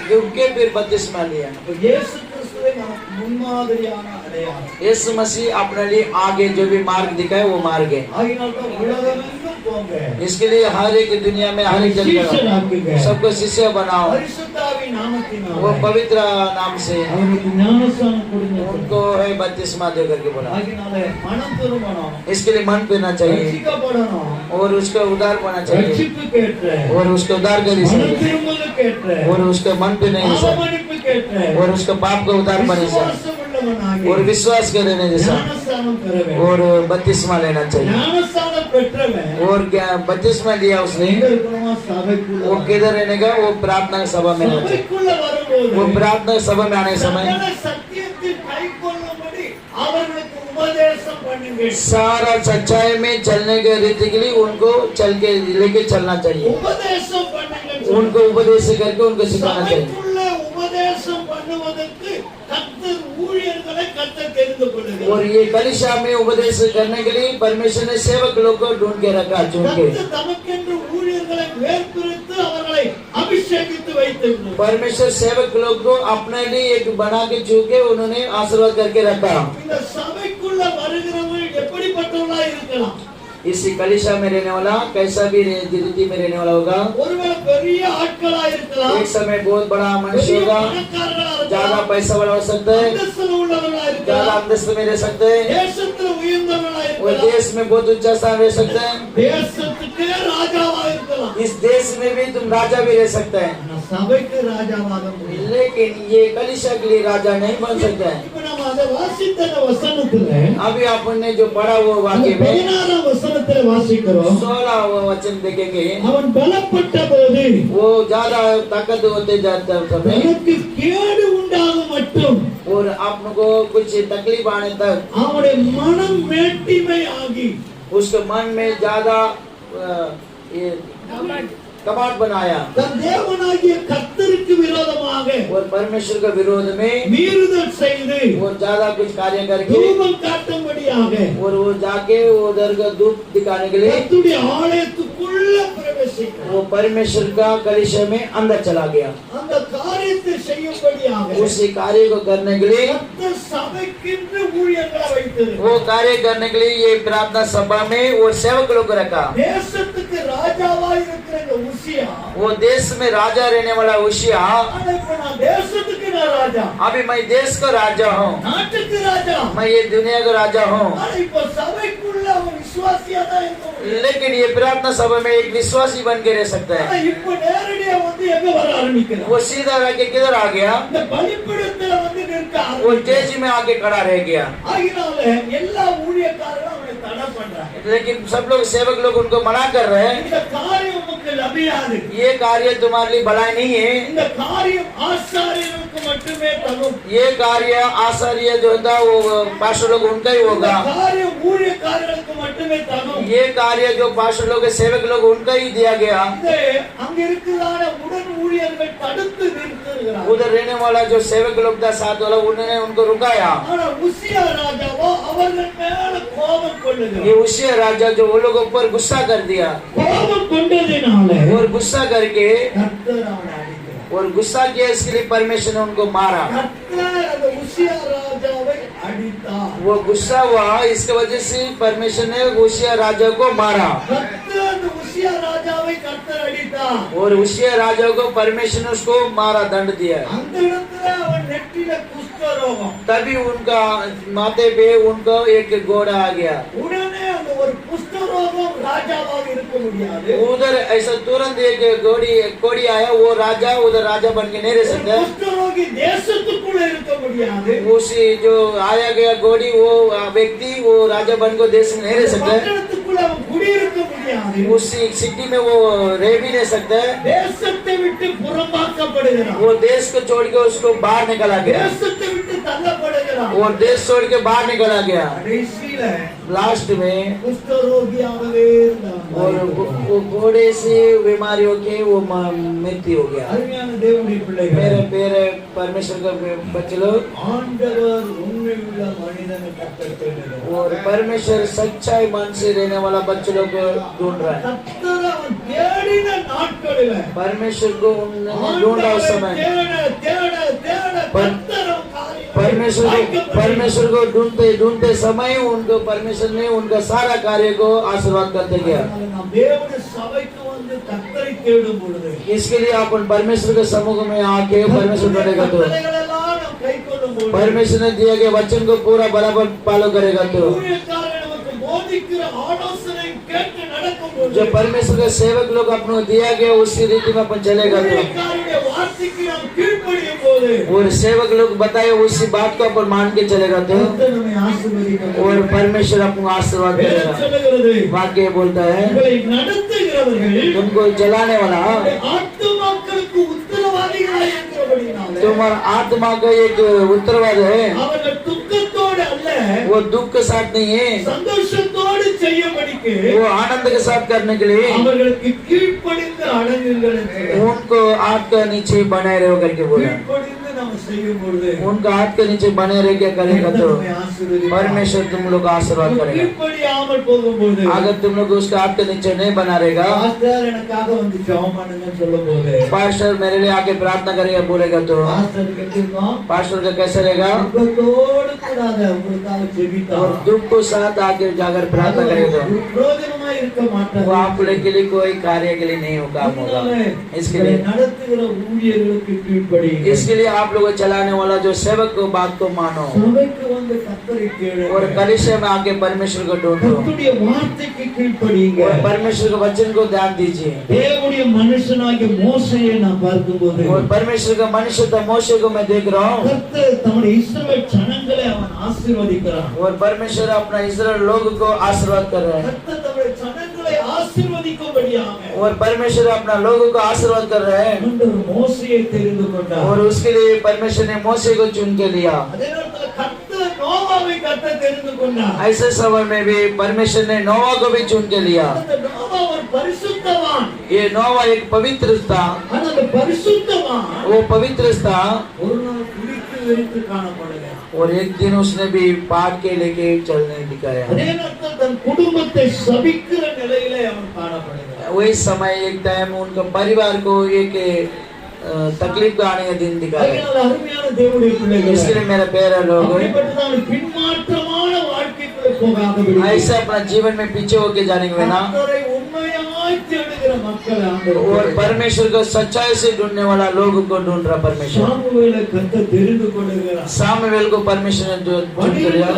डूब के फिर बपतिस्मा लिया।
இயேசு கிறிஸ்துவை நமக்கு முன்மாதிரியான அடையாளம்.
यीशु मसीह अपने लिए आगे जो भी मार्ग दिखाए वो मार्ग है।
ஆகினால்தான் உலகமெங்கும் போங்க.
इसके लिए हर एक दुनिया में हर एक जगह सबको शिष्य बनाओ।
பரிசுத்தாவின் நாமத்தினாலே
वो पवित्र नाम से
அவருக்கு ஞானஸ்நானம் கொடுங்க.
उनको है बपतिस्मा दे करके बोला।
ஆகினாலே மனம் திரும்பணும்.
इसके लिए मन पीना चाहिए
ரட்சிக்கப்படணும்.
और उसका उद्धार पाना चाहिए
ரட்சிப்பு கேட்ற.
और उसका उद्धार कर
மனம் திரும்புதல் கேட்ற.
और उसका मन पीने जैसा
பாவமன்னிப்பு கேட்ற.
और उसका पाप का उद्धार पाने जैसा
விசுவாசம் உள்ளவனாகி
और विश्वास करने जैसा
ஞானஸ்நானம் பெற வேண்டும்.
और बपतिस्मा लेना चाहिए।
ஞானஸ்நானம் பெற்றவன்
और क्या बपतिस्मा लिया उसने
எங்க இருக்கணுமா? சபைக்குள்ள
वो किधर रहने का? वो प्रार्थना सभा में रहना चाहिए।
சபைக்குள்ள வரும்போது
वो प्रार्थना सभा में आने समय
சகல சத்தியத்தில் கைக்கொள்ளும்படி அவர்களுக்கு உபதேசம் பண்ணுங்க.
सारा सच्चाई में चलने के रीति के लिए उनको चल के लेके चलना चाहिए।
உபதேசம் பண்ணுங்க.
उनको उपदेश करके उनको सिखाना चाहिए।
சபைக்குள்ள உபதேசம் பண்ணுவதற்கு கர்த்தர் ஊழியர்களை கர்த்தர் தெரிந்து கொள்ளுகிறார்.
और ये कलीसिया में उपदेश करने के लिए परमेश्वर ने सेवक लोग को ढूंढ के रखा, चुन के।
கர்த்தர் தமக்கென்று ஊழியர்களை வேர்பிரித்து அவர்களை அபிஷேகித்து வைத்திருந்தார்.
परमेश्वर सेवक लोग को अपने लिए एक बना के चुन के उन्होंने आशीर्वाद करके रखा।
இந்த சபைக்குள்ள வருகிறவர்கள் எப்படிப்பட்டவர்களா இருக்கலாம்?
इसी कलीसिया में रहने वाला कैसा भी रीति में रहने वाला होगा।
ஒருவேளை பெரிய ஆட்களா இருக்கலாம்.
एक समय बहुत बड़ा मनुष्य
பெரிய
होगा,
பணக்காரரா
ज्यादा
இருக்கலாம்.
पैसा वाला हो सकता है,
அந்தஸ்துல உள்ளவர்களா
ज्यादा
இருக்கலாம்.
अंतस्त में रह सकते हैं
தேசத்துல உயர்ந்தவர்களா
और
இருக்கலாம்.
देश में बहुत ऊंचा स्थान रह सकते हैं।
தேசத்துக்கே ராஜாவா இருக்கலாம்.
इस देश में भी तुम राजा भी रह सकते हैं,
ஆனா சபைக்கு ராஜாவாக முடியாது.
लेकिन ये कलीसिया के लिए राजा नहीं बन सकते हैं।
இப்ப நம்ம அதை வாசித்த அந்த வசனத்துல
अभी आपने जो पढ़ा वो वाक्य में
16 வசனத்துல வாசிக்கிறோம்.
16 वचन देखेंगे,
அவன் பலப்பட்ட போது
वो ज्यादा ताकत होते जाते समय
தனக்கு கேடு உண்டாகும் மட்டும்
और आपको कुछ तकलीफ आने तक
அவனுடைய மனம் மேட்டிமை ஆகி
उसके मन में ज्यादा ये कबाट बनाया
தன் தேவனாகிய கர்த்தருக்கு விரோதமாக
और परमेश्वर के विरोध में
மீறுதல் செய்து
वो ज्यादा कुछ कार्य करके
தூபம் காட்டும்படியாக
और वो जाके वो उधर का धूप दिखाने के लिए
கர்த்தருடைய ஆலயத்துக்குள்ள பிரவேசிக்கிறான்.
वो परमेश्वर का कलीसिया में अंदर चला गया।
அந்த காரியத்தை செய்யும்படியாக
उसी कार्य को करने के लिए
கர்த்தர் சபைக்கென்று ஊழியர்களை வைத்திருக்கிறார்.
वो कार्य करने के लिए ये प्रार्थना सभा में वो सेवक लोग को रखा।
தேசத்துக்கு ராஜாவா இருக்கிற இந்த உசியா,
वो देश में राजा रहने वाला उशिया,
ஆனா இப்ப நான் தேசத்துக்கு நான் ராஜா,
अभी मैं देश का राजा हूँ,
நாட்டுக்கு ராஜா,
मैं ये दुनिया का राजा हूँ।
ஆனா இப்ப சபைக்குள்ள அவன் விசுவாசியா தான் இருக்க முடியும்.
लेकिन ये प्रार्थना सभा में एक विश्वासी बन के रह सकता
ஆனா
है।
இப்ப நேரடியா வந்து எங்க வர ஆரம்பிக்கிறான்?
वो सीधा आके किधर आ गया?
இந்த பலிபீடத்துல வந்து நிற்க
वो
ஆரம்பிக்கிறான்.
स्टेज में आके खड़ा रह गया।
ஆகினால எல்லா ஊழியக்காரரும் அவனை தடை பண்றாங்க.
लेकिन सब लोग सेवक लोग उनको मना कर रहे हैं,
இந்த காரியம் உமக்கு லபியாது.
ये कार्य तुम्हारे लिए भलाई नहीं है।
இந்த காரியம் ஆசாரியனுக்கு மட்டுமே தகும்.
ये कार्य आचार्य जो होता है वो पास्टर लोग उनका ही
இந்த
होगा।
காரியம் ஊழியக்காரர்களுக்கு மட்டுமே தகும்.
ये कार्य जो पास्टर लोग सेवक लोग उनका ही दिया गया।
இது அங்க இருக்கிறான உடன் ஊழியர்கள் தடுத்து நிறுத்துகிறார்.
उधर रहने वाला जो सेवक लोग था साथ वाला उन्होंने उनको रुकाया।
ஆனா உசியா ராஜாவோ அவர்கள் மேல கோபம்
ये
கொள்ளுகிறார்.
उशिया राजा जो वो लोगों ऊपर गुस्सा कर दिया
கோபம் கொண்டதினால
और गुस्सा करके
கர்த்தர் அவனை அடிக்கிறார்.
और गुस्सा किया, इसके लिए परमेश्वर ने उनको मारा।
கர்த்தர் அந்த உசியா ராஜாவை அடித்தார்.
वो गुस्सा हुआ, इसके वजह से परमेश्वर ने उशिया राजा को मारा
கர்த்தர் அந்த உசியா ராஜாவை கர்த்தர் அடித்தார்.
और उशिया राजा को परमेश्वर ने उसको मारा, दंड दिया।
அந்த இடத்துல அவன் நெற்றில குஷ்டரோகம்.
तभी उनका माथे पे उनको एक घोड़ा आ गया।
உடனே அந்த ஒரு குஷ்டரோகம் ராஜாவாக இருக்க முடியாது.
उधर ऐसा तुरंत एक कोड़ी आया, वो राजा उधर राजा बन के नहीं रह सकता।
குஷ்டரோகி தேசத்துக்குள்ள இருக்க முடியாது.
उसी जो आया गया घोड़ी वो व्यक्ति वो राजा बन को देश में नहीं रह सकता।
பட்டணத்துக்குள்ள அவன் குடியிருக்க முடியாது.
उसी सिटी में वो रह भी नहीं सकता है।
தேசத்தை விட்டு புறம்பாக்கப்படுகிறான்.
वो देश को छोड़ के उसको बाहर निकला गया
தேசத்தை விட்டு தள்ளப்படுகிறான்.
और देश छोड़ के बाहर निकला गया।
கடைசியில
लास्ट में
குஷ்டரோகியாகவே இருந்தான்.
और वो घोड़े से बीमारी होके वो मृत्यु हो गया।
அருமையான தேவனுடைய பிள்ளைகளே,
मेरे परमेश्वर के बच्चे लोग
ஆண்டவர் உண்மையுள்ள மனிதனை கர்த்தர் தேடுகிறார்.
और परमेश्वर सच्चाई मन से रहने वाला बच्चे लोग को ढूंढ रहा है।
கர்த்தர் அவன் தேடின நாட்களில
परमेश्वर को उन्होंने ढूंढा उस समय परमेश्वर को ढूंढते ढूंढते समय उनको परमेश्वर ने उनका सारा कार्य को आशीर्वाद करते गया। इसके लिए अपन परमेश्वर के समूह में आके परमेश्वर करेगा तो परमेश्वर ने दिया गया वचन को पूरा बराबर फॉलो करेगा तो जो परमेश्वर के सेवक लोग अपने दिया गया उसी रीति में अपन चलेगा तो और सेवक लोग बताए उसी बात को अपन मान के चलेगा तो और परमेश्वर अपने आशीर्वाद देगा। वाक्य बोलता है तुमको जलाने वाला तुम्हारा आत्मा का एक उत्तरवाद है, वो दुख के साथ नहीं है, वो आनंद के साथ करने के लिए उनको हाथ के नीचे बनाए रहो करके बोला। उनका हाथ के नीचे बने रह क्या करेगा तो परमेश्वर तुम लोग का आशीर्वाद करेगा। अगर तुम लोग उसका हाथ के नीचे नहीं बना रहेगा पास्टर मेरे लिए आके प्रार्थना करेगा बोलेगा तो पास्टर का कैसे रहेगा और दुख को साथ आके जाकर प्रार्थना करेगा तो वो आप लोग के लिए कोई कार्य के लिए नहीं होगा होगा। इसके लिए आप लोग चलाने वाला जो सेवक को बात को मानो और कलीसिया में आके परमेश्वर को ढूंढो और परमेश्वर के वचन को ध्यान दीजिए। और परमेश्वर का मनुष्य था मोशे को मैं देख रहा हूँ और परमेश्वर अपना इस्राएल लोग को आशीर्वाद कर रहे हैं और परमेश्वर अपना लोगों को आशीर्वाद कर रहे हैं और उसके लिए परमेश्वर ने मोशे को चुन के लिया। ऐसे समय में भी परमेश्वर ने नोवा को भी चुन के लिया। ये नोवा एक पवित्र था, वो पवित्र था और एक दिन उसने भी पाप के लेके चलने दिखाया। वही समय एक टाइम उनका परिवार को एक तकलीफ का आने का दिन दिखाया। इसलिए मेरा प्यारा लोग ऐसे अपना जीवन में पीछे होके जाने के बिना और परमेश्वर को सच्चाई से ढूंढने वाला लोगों को ढूंढ रहा परमेश्वर। सामुएल को परमेश्वर ने चुन लिया।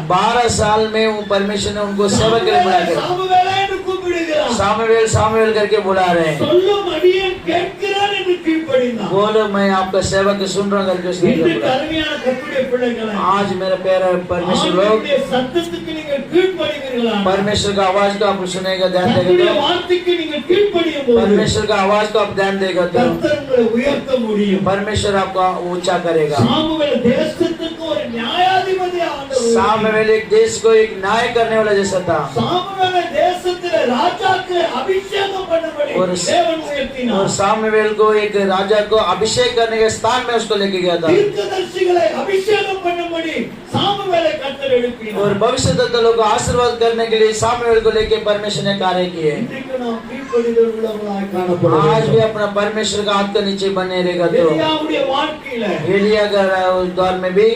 12 साल में वो परमेश्वर ने उनको सेवा के लिए बुलाया। सामुएल करके बुला रहे हैं। बोलो मैं आपका सेवा के सुन रहा करके उसने आज मेरा प्यारा परमेश्वर लोग परमेश्वर का आवाज को आप सुनेगा ध्यान देगा परमेश्वर का आवाज को आप ध्यान देगा तो परमेश्वर आपका ऊंचा करेगा। सामुएल एक देश को एक न्याय करने वाला जैसा था और सामुएल को एक राजा को अभिषेक करने के स्थान में उसको लेके गया था और भविष्यद्वक्ताओं को आशीर्वाद करने के लिए सामुएल को लेके परमेश्वर ने कार्य किए। आज भी अपना परमेश्वर का हाथ के नीचे बने रहेगा तो एलिया का दौर में भी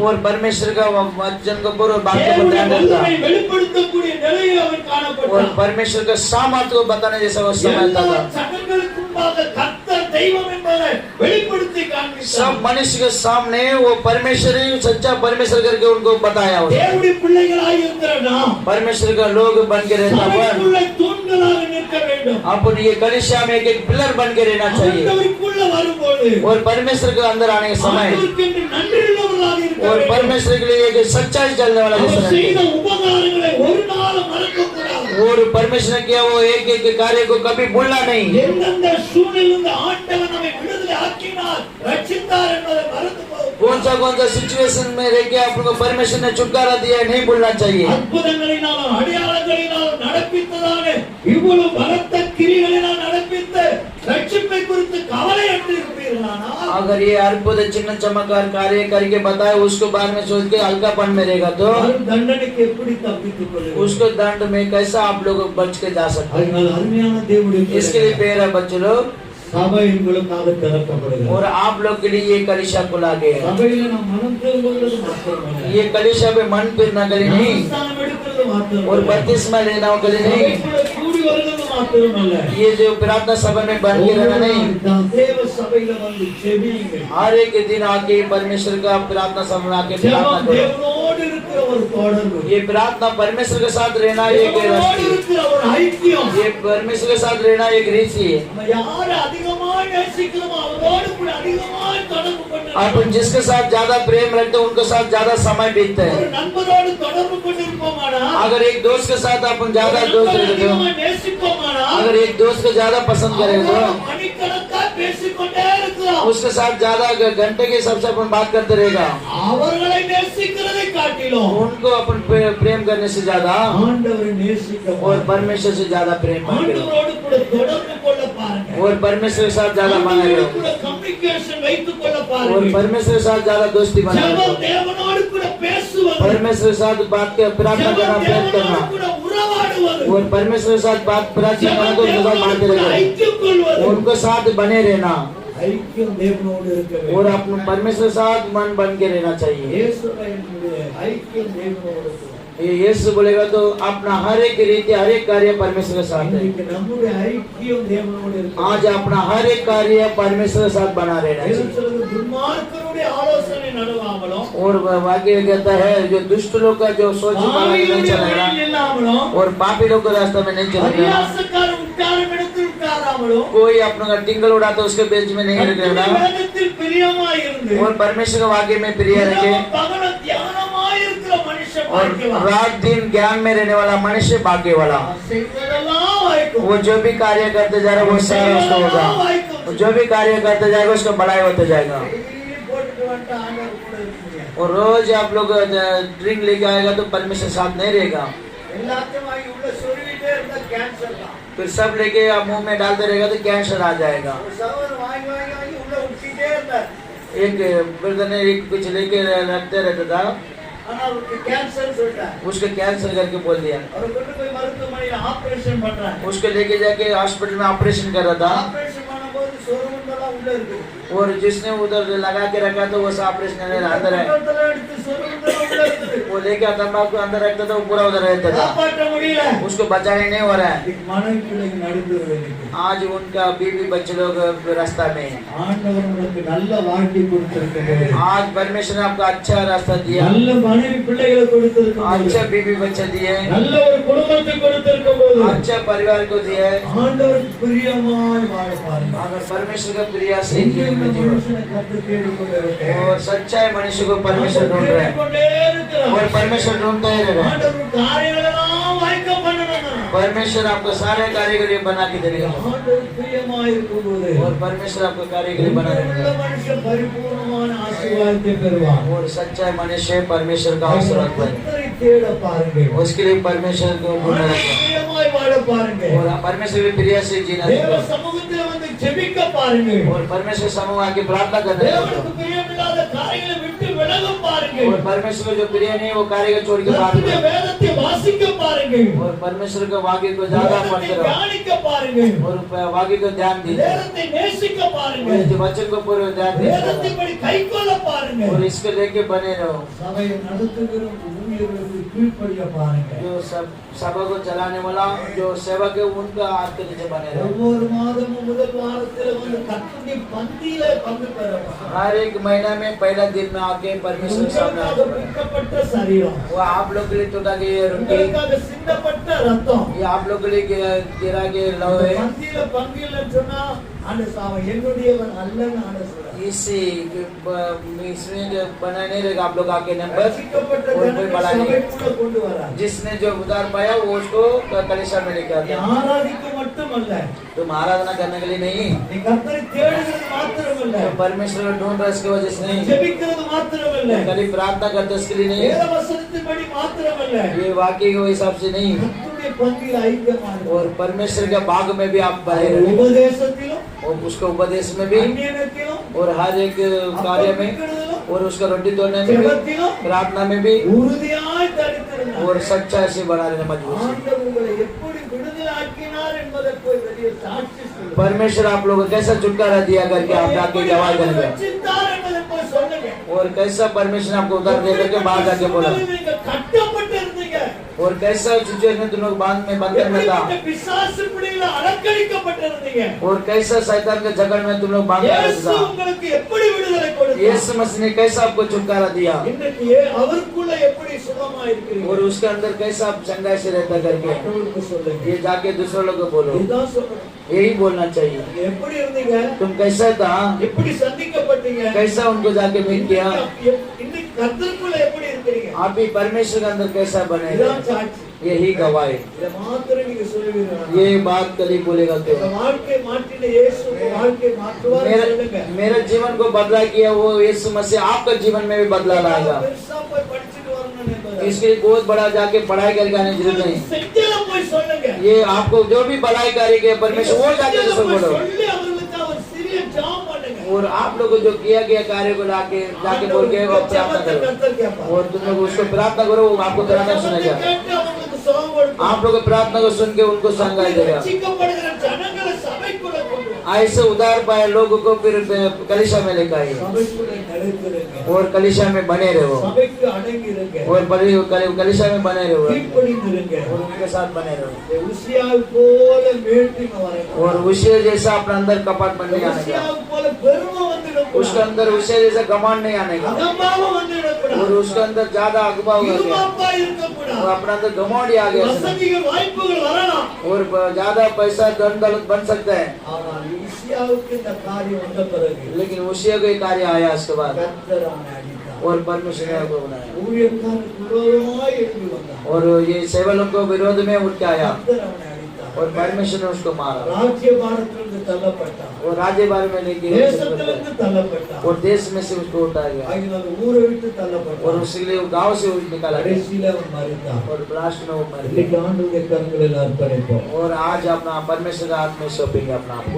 और परमेश्वर का वचन को पूरा बात को बताया और परमेश्वर का सामर्थ को बताने जैसा वो समय था। सब मनुष्य के सामने वो परमेश्वर ही सच्चा परमेश्वर करके उनको बताया। परमेश्वर का लोग बन के रहता पर अपन ये कलीसिया में एक पिलर बन के रहना चाहिए और परमेश्वर के अंदर आने के समय और परमेश्वर के लिए एक सच्चाई चलने वाला और परमेश्वर ने किया वो एक एक कार्य को कभी भूलना नहीं। कौन सा सिचुएशन में रह के आपको परमेश्वर ने छुटकारा दिया नहीं भूलना चाहिए। अगर ये अद्भुत चिन्ह चमत्कार कार्य करके बताए उसको बाद में सोच के हल्कापन में रहेगा तो
వారు దండనకి ఎప్పుడు తప్పించుకోలేరు
उसको दंड में कैसा आप लोग बच के जा सकते हैं।
அதனால அருமையான தேவனுடைய
इसके लिए प्यारे बच्चे लोग
சபை உங்களுக்காக திறக்கப்படுகிறது
और आप लोग के लिए ये कलीसिया खुला गया है।
சபையில நாம் மனம் திரும்புவது மாத்திரமல்ல
ये कलीसिया पे मन फिरना के लिए नहीं
ஞானஸ்நானம் எடுக்கிறது மாத்திரமல்ல
और बपतिस्मा लेना के लिए नहीं,
சபைக்குள்ள கூடி வருகிறது மாத்திரமல்ல
ये जो प्रार्थना सभा में बन के रहना नहीं,
நாம் தேவ சபையில வந்து ஜெபியுங்கள்
हर एक दिन आके परमेश्वर का प्रार्थना सभा में आके
ஜெபம்
प्रार्थना करो।
தேவனோடு இருக்கிற ஒரு தொடர்பு
ये प्रार्थना परमेश्वर के साथ रहना एक
தேவனோடு
रास्ते,
இருக்கிற ஒரு ஐக்கியம்
ये परमेश्वर के साथ रहना एक रीति है।
நம்ம யாரை அதிகமாக நேசிக்கிறோமோ அவரோடு கூட அதிகமாக தொடர்பு கொண்டிருக்கிறோம்
अपन जिसके साथ ज्यादा प्रेम रखते हैं उनके साथ ज्यादा समय बीतते
ஒரு
हैं।
நண்பரோடு தொடர்பு கொண்டிருப்போமானா
अगर एक दोस्त के साथ अपन ज्यादा दोस्त रहते हो,
அதிகமாக நேசிப்போமானா
अगर एक दोस्त को ज्यादा पसंद करेंगे तो
மணிக்கணக்கா பேசிக்கொண்டே இருக்கிறோம்
उसके साथ ज्यादा घंटे के हिसाब से अपन बात करते रहेगा।
அவர்களை நேசிக்கிறதை காட்டிலும்
उनको अपन प्रेम करने से ज्यादा
ஆண்டவரை நேசிக்க
और परमेश्वर से ज्यादा प्रेम करेगा
ஆண்டவரோடு கூட தொடர்பு கொள்ள பாருங்க
और परमेश्वर के साथ ज्यादा माना
ஆண்டவரோடு
गया
கூட கம்யூனிகேஷன் வைத்துக் கொள்ள
और
பாருங்க
परमेश्वर के साथ ज्यादा दोस्ती बनाना,
ஜெபம் தேவனோடு கூட பேசுவது
परमेश्वर के साथ बात कर प्रार्थना करना,
ஜெபம்
प्रेम करना
தேவனோடு கூட உறவாடுவது
और परमेश्वर के साथ बात प्रार्थना करना तो उनके साथ बात
தேவனோடு
रहेगा,
ஐக்கியம் கொள்வது
उनके साथ बने रहना
ஐக்கியம் தேவனோடு இருக்க வேண்டும்
और अपने परमेश्वर के साथ मन बन के रहना चाहिए।
இயேசுவினுடைய ஐக்கியம் தேவனோடு இருக்கும்
ये यीशु बोलेगा तो अपना हर एक रीति हर एक कार्य परमेश्वर के साथ है।
இன்னைக்கு நம்முடைய ஐக்கியம் தேவனோடு இருக்கு
आज अपना हर एक कार्य परमेश्वर के साथ बना रहना चाहिए।
தேவனுடைய துன்மார்க்கருடைய ஆலோசனை நடுவாமலும்
और वाक्य कहता है जो दुष्ट लोग का जो सोच विचार नहीं
பாவிகளுடைய
चलेगा
வழியில் இல்லாமலும்
और पापी लोग के रास्ते में नहीं चलेगा,
பரியாசக்கார உட்காரும் இடத்தில் உட்காராமலும்
कोई अपना टिंगल उड़ाता उसके बीच में नहीं
கர்த்தருடைய
रहेगा
வேதத்தில் பிரியமாய் இருந்து
और परमेश्वर के वाक्य में प्रिय रखे
இரவும் பகலும் தியானமாய் இருக்கிற மனுஷன்
और
பாக்கியவான்.
रात दिन ज्ञान में रहने वाला मनुष्य भाग्य वाला।
செய்வதெல்லாம் வாய்க்கும்.
वो जो भी कार्य करते जा रहा है वो सारा उसका होगा, वो जो भी कार्य करते जाएगा उसका बड़ाई होता जाएगा।
டெய்லி போட்டுட்டு வந்துட்டு ஆண்டவர் கூட இருக்க முடியாது.
और रोज आप लोग ड्रिंक लेके आएगा तो परमेश्वर साथ नहीं रहेगा,
எல்லாத்தையும் வாங்கி உள்ள சொருவிட்டே இருந்தா கேன்சர் தான்.
फिर सब लेके आप मुंह में डालते रहेगा तो कैंसर आ जाएगा।
ஒரு சகோதரர் வாங்கி வாங்கி வாங்கி உள்ள ஊத்திட்டே இருந்தார்.
एक ब्रदर ने एक कुछ लेके रखते रहता था,
ஆனா அவருக்கு கேன்சர் சொல்லிட்டார்.
उसको कैंसर करके बोल दिया,
அவர் கொண்டு போய் மருத்துவமனையில ஆபரேஷன் பண்றாங்க.
उसको लेके जाके हॉस्पिटल में ऑपरेशन कर रहा था
ஆபரேஷன் பண்ணும்போது சொருவுண்டெல்லாம் உள்ள இருக்கு.
और जिसने उधर लगा के रखा था वो ऑपरेशन अंदर है,
சொருவுண்டெல்லாம் எடுத்து சொருவுண்டெல்லாம் उள்ள இருக்குது.
वो लेके तंबाकू अंदर रखता था वो पूरा उधर रहता था,
காப்பாற்ற முடியல.
उसको बचाने नहीं हो रहा है।
இதுக்கு மனைவி பிள்ளைங்க நடுத்தர வேண்டியது.
आज उनका बीवी बच्चे लोग रास्ता में है।
ஆண்டவர் உங்களுக்கு நல்ல வாழ்க்கை கொடுத்திருக்கிறார்.
आज परमेश्वर ने आपको अच्छा रास्ता दिया,
நல்ல மனைவி பிள்ளைகளை கொடுத்திருக்கிறார்.
अच्छा बीवी बच्चे दिए,
நல்ல ஒரு குடும்பத்தை கொடுத்திருக்கும்போது
अच्छा परिवार को दिया है।
ஆண்டவருக்கு பிரியமாய் வாழ பாருங்க.
अगर परमेश्वर का प्रिय से
எங்கேயும்
जीवन में जीवन
மனுஷனை கர்த்தர் தேடிக்கொண்டிருக்கிறார்.
और सच्चाई मनुष्य को परमेश्वर ढूंढ रहा है
தேடிக்கொண்டே இருக்கிறார்.
और परमेश्वर ढूंढता ही रहेगा।
ஆண்டவர் காரியங்களெல்லாம் வாய்க்க பண்ணணும்.
परमेश्वर आपको सारे कार्य के लिए बना के देगा
ஆண்டவர் பிரியமாய் இருக்கும்போது
और परमेश्वर आपको कार्य के लिए बना
உள்ள
देगा
மனுஷன் பரிபூர்ணமான ஆசீர்வாதத்தை பெறுவான்.
और सच्चाई मनुष्य परमेश्वर का आशीर्वाद पाए,
கர்த்தரை தேட பாருங்க.
उसके लिए परमेश्वर को ढूंढना
ஆண்டவர்
रहेगा
பிரியமாய் வாழ பாருங்க.
और परमेश्वर के प्रिय से जीना
தேவ
सीखो
சமூகத்தில் வந்து ஜெபிக்க பாருங்க.
और परमेश्वर समूह आके प्रार्थना करने
தேவனுக்கு
लगो
பிரியமில்லாத காரியங்களை விட்டு விலக பாருங்க.
और परमेश्वर को जो प्रिय नहीं है वो कार्य को छोड़ के बात
கர்த்தருடைய
करो
வேதத்தை வாசிக்க பாருங்க.
और परमेश्वर के वाक्य को ज्यादा
வேதத்தை
पढ़ते रहो
தியானிக்க பாருங்க.
और वाक्य को ध्यान दीजिए
வேதத்தை நேசிக்க பாருங்க.
और इस वचन को पूरे ध्यान
வேதத்தை
दीजिए
படி கைக்கொள்ள பாருங்க.
और इसको लेके बने रहो।
சபையை நடத்துகிற ஊழியர்களுக்கு கீழ்ப்படிய பாருங்க.
जो सब सभा को चलाने वाला जो सेवक है उनका हाथ के नीचे बने रहो।
ஒவ்வொரு மாதமும் முதல் வாரத்தில் வந்து கர்த்தருடைய பந்தியில பங்கு பெற பாருங்க.
हर एक महीना में पहला दिन में आके परमेश्वर के सामने
உங்களுக்காக
आके
விற்கப்பட்ட சரீரம்,
वो आप लोग के लिए टूटा के रोटी,
உங்களுக்காக சிந்தப்பட்ட ரத்தம்,
ये आप लोग के लिए गिरा के लोहे,
பந்தியில பங்கில்னு சொன்னா அந்த சாவ என்னுடையவன் அல்லன்னு ஆண்டவர் சொல்றார்.
इसी इसमें जो बना नहीं रहेगा आप लोग आके नंबर
ரட்சிக்கப்பட்ட
और कोई
ஜனங்களை
बड़ा नहीं,
சபைக்குள்ள கொண்டு வரார்.
जिसने जो उधार पाया वो उसको कलीसिया में लेके आते हैं।
ஆராதிக்க மட்டுமல்ல,
तुम आराधना करने के लिए नहीं,
நீ கர்த்தரை தேடுகிறது மாத்திரமல்ல,
तो परमेश्वर को ढूंढ रहा इसकी वजह से नहीं,
ஜெபிக்கிறது மாத்திரமல்ல,
खाली प्रार्थना करते इसके लिए नहीं,
வேத வசனத்தின்படி மாத்திரமல்ல,
ये वाक्य के हिसाब से नहीं
கர்த்தருடைய பந்தியில ஐக்கியமாக
और परमेश्वर के भाग में भी आप बने रहो
உபதேசத்திலும்
और उसके उपदेश में भी
அந்நியனத்திலும்
और हर एक कार्य में और उसका रोटी तोड़ने में भी,
ஜெபத்திலும்
प्रार्थना में भी
உறுதியாய் தரித்திருந்தார்.
और सच्चाई से बना रहना मजबूत से।
ஆண்டவர் உங்களை எப்படி விடுதலாக்கினார் என்பதை போய் வெளியே சாட்சி சொல்லுங்க.
परमेश्वर आप लोगों को कैसा छुटकारा दिया करके आप जाके गवाही करेंगे
ரட்சித்தார் என்பதை போய் சொல்லுங்க.
और कैसा परमेश्वर आपको उद्धार दे करके बाहर जाके बोला
நீங்க கட்டப்பட்டு இருந்தீங்க.
और कैसा सिचुएशन तुम लोग बांध में बंधन में था
எப்படிப்பட்ட பிசாசு பிடியில அலங்கரிக்கப்பட்டு இருந்தீங்க.
और कैसा शैतान के जकड़ में तुम लोग बांध में
இயேசு
था।
உங்களுக்கு எப்படி விடுதலை கொடுத்தார்?
यीशु मसीह ने कैसा आपको छुटकारा दिया
இன்னைக்கு அவருக்குள்ள எப்படி சுகமா இருக்கிறீங்க?
और उसके अंदर कैसा आप चंगाई से रहता करके
அவருக்கு சொல்லுங்க.
ये जाके दूसरों लोग को बोलो
இதான் சொல்லணும்.
यही बोलना चाहिए।
நீங்க எப்படி இருந்தீங்க?
तुम कैसा था
எப்படி சந்திக்கப்பட்டீங்க?
कैसा उनको जाके मीट किया
இன்னைக்கு கர்த்தருக்குள்ள எப்படி இருக்கிறீங்க?
आप भी परमेश्वर के अंदर कैसा बने
இதான் சாட்சி.
यही गवाही
இத மாத்திரம் நீங்க சொல்லுவீங்க.
ये बात कभी बोलेगा तो
உங்க வாழ்க்கை மாற்றின இயேசு உங்க வாழ்க்கை மாற்றுவார் சொல்லுங்க.
मेरे जीवन को बदला किया वो यीशु मसीह आपका जीवन में भी बदला लाएगा।
பெருசா போய் படிச்சிட்டு வரணும் என்பது.
इसके लिए बहुत बड़ा जाके पढ़ाई करके आने की जरूरत नहीं।
செஞ்சல போய் சொல்லுங்க.
ये आपको जो भी भलाई करेंगे परमेश्वर वो जाके दूसरों को बोलो
சொல்லி அவங்களுக்கு ஒரு சிறிய ஜாம் பண்ணுங்க.
और आप लोग को जो किया गया कार्य को जाके बोल के वो प्रार्थना करो
கர்த்தர் கேட்பார்.
और तुम लोग उसको प्रार्थना करो वो आपको प्रार्थना सुनेगा।
கேட்டு அவங்களுக்கு சுகம் கொடுப்பார்.
आप लोग प्रार्थना को सुन के उनको संगाई देगा।
ரட்சிக்கப்படுகிற ஜனங்களை சபைக்குள்ள கொண்டு வா.
ऐसे उधार पाए लोगों को फिर कलीसिया में लेकर आइए
சபைக்குள்ள நிலைத்திருங்க.
और कलीसिया में बने रहो
சபைக்கு அடங்கி இருங்க.
और कलीसिया में बने रहो
கீழ்ப்படிந்திருங்க.
और उनके साथ बने रहो
உசியாவை போல மேட்டிங்க வரணும்.
और उसे जैसा अपने अंदर कपट बनने आने का
உசியாவை போல பெருமை வந்துடக்கூடாது.
उसके अंदर उसे जैसा घमंड नहीं आने का
அகம்பாவம் வந்துடக்கூடாது.
और उसके अंदर ज्यादा अगुवा हो गया
இருமாப்பா
वो
இருக்கக்கூடாது.
अपने अंदर घमंड आ गया
வசதிகள் வாய்ப்புகள் வரலாம்.
और ज्यादा पैसा धन दौलत बन सकता है
ஆனால் உசியாவுக்கு இந்த காரியம் வந்த பிறகு
लेकिन उसी का कार्य आया उसके बाद
கர்த்தர் அவனை அடித்தார்.
और परमेश्वर ने आपको बनाया
ஊழியக்காரருக்கு விரோதமாய் எழும்பி வந்தார்.
और ये सेवलों को विरोध में उठ के आया
கர்த்தர் அவனை அடித்தார்.
और परमेश्वर ने उसको मारा
ராஜ்யபாரத்திலிருந்து தள்ளப்பட்டார்.
और राज्य बारे में लेके
தேசத்திலிருந்து தள்ளப்பட்டார்.
और देश में से उसको उठाया गया
ஆகினால் ஊரை விட்டு
और
தள்ளப்பட்டார்.
उसके लिए गांव से निकाला गया
கடைசியில அவன் மரித்தார்.
और लास्ट में वो मर गया
இன்னைக்கு ஆண்டவருடைய கரங்களில் அர்ப்பணிப்போம்.
और आज अपना परमेश्वर के हाथ में सौंपेंगे अपना आप को।